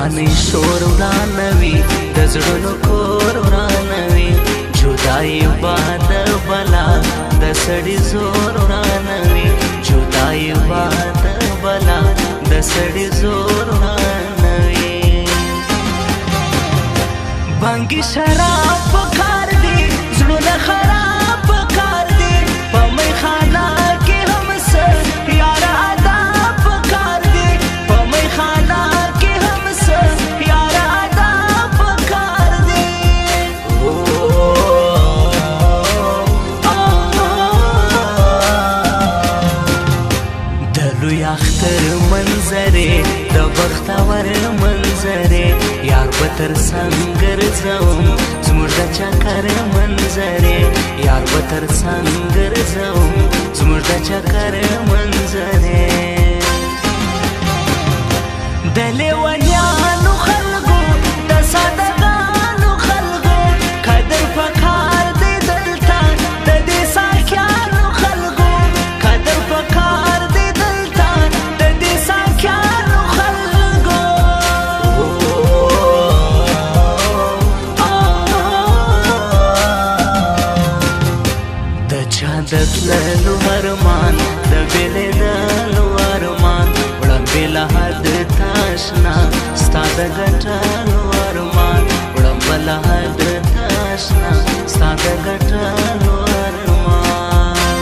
ځواني شور ورانوي د زړونو کور ورانوي جدایي باد بلا د سړي زور ورانوي جدایي باد بلا د سړي زور ورانوي بانګي شراب پکار دي زړونه خراب پکار دي په میخانه کې هم سر یار ادا پکار دي په میخانه کې هم سر یار ادا پکار دي د لوی اختر منظرې د بختور منظرې یار به تر څنګ ګرځوم زموږ د چکر منظرې یار به تر څنګ ګرځوم زموږ د چکر منظرې د لیونیانو خلکو د سادهګانو خلکو قدر پکار دی دلته د دې ساکیانو خلکو قدر پکار دی دلته د دې ساکیانو خلکو د چا د تللو ارمان د بېلېدلو ارمان وړم بې له حد تاشنا ستا د ګټلو ارمان وړم بله حد تاشنا ستا د ګټلو ارمان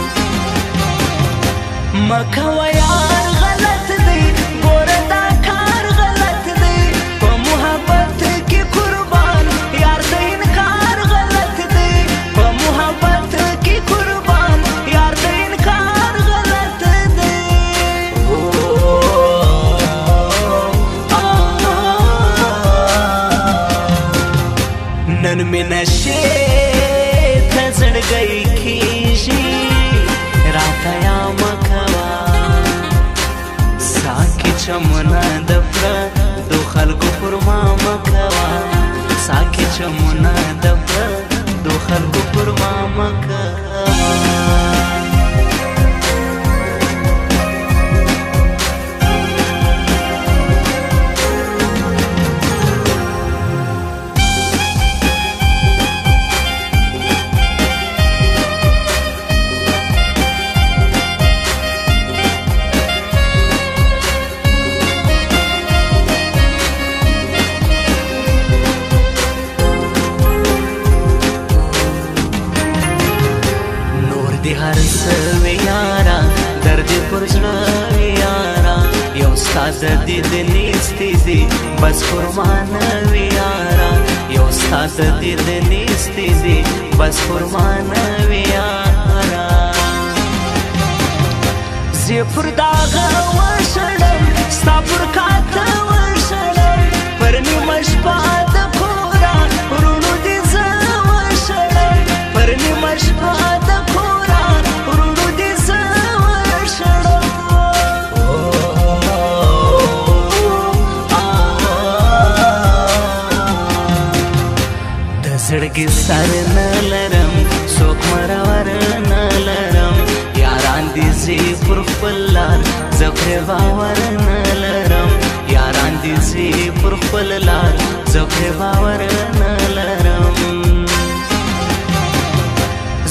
مه کوه یار غلط دی ګوره دا کار غلط دی په محبت کې قربان یار د انکار غلط دی په محبت کې قربان یار د انکار غلط دی نن مې نشې ته زړګی کېږي راته یا مه کوه ساکي چمونه د پردو خلکو پر ما مه کوه ساکي چمونه د پردو خلکو پر ما مه کوه دی هر څه وی یارا درد پر زړه وی یارا یو ستا د دید نیستی دی بس قربانه وی یارا یو ستا د دید نیستی دی بس قربانه وی یارا زه پر داغه وشړم ستا پر کاته وشړم پر نیمه شپه د کورا ورونو دې زه وشړم پر نیمه شپه د زړګي سر نه لرم څوک مرور نه لرم یاران دي زی پر خپل لار زه پرې باور نه لرم یاران دي زی پر خپل لار زه پرې باور نه لرم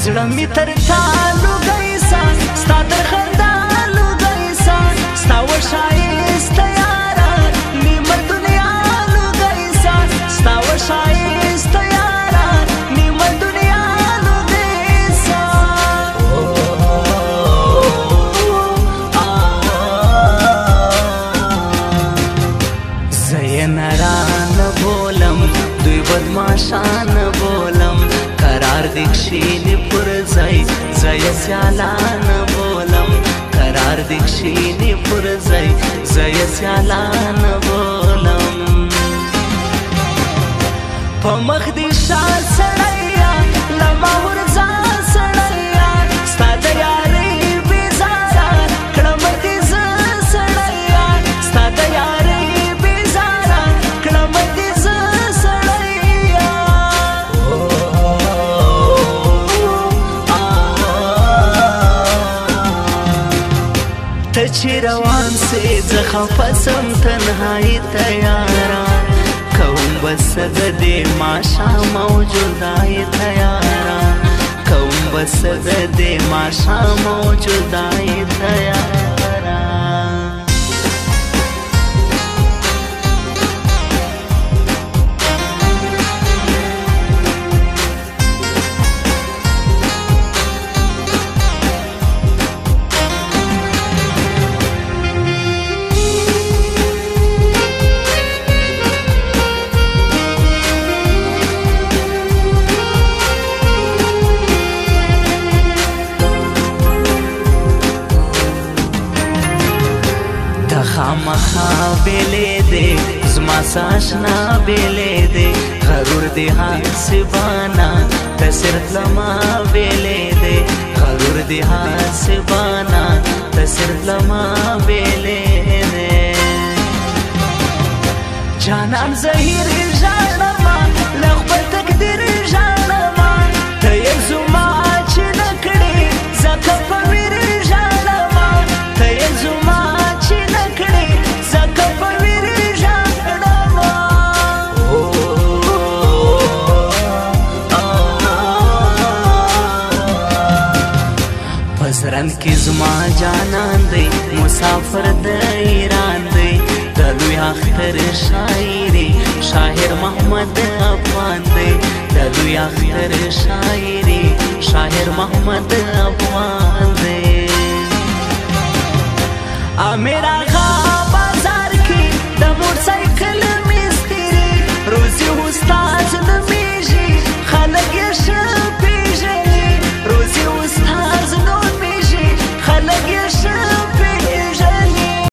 زړه مې تر تا لوګی سا ستا تر خندا لوګی سا ستا وښایسته یاره نیمه دنیا لوګی سا ستا وښایسته بدماشان بولم قرار دکشینی پر زی زی سیالان بولم قرار دکشینی پر زی زی سیالان بولم په مخ دې شا سړیا لما ورځه سړیا ستا د یارۍ بیزاره کړم دې زه سړیا ستا د یارۍ بیزاره کړم دې زه ته چې روان ارمان سے زخفسم تنهایی تیارا کوم بس د دې ماښام او جدای تیارا کوم بس د دې ماښام او جدای تیارا خامخا بیلې دې زما ساشنا بیلې دې غرور دې حسبانا تصرف لما بیلې دې غرور دې حسبانا تصرف لما بیلې دې جانان زهیر ژړما لغبه تقدیر ژړما ته یې زما چې نکړې زکه په ویر ژړما ته یې زما پسرن کی زما جانان دی مسافر د ایران دی د لوی اختر شاعری شاعر محمد افغان دی د لوی اختر شاعری شاعر محمد افغان دی میرا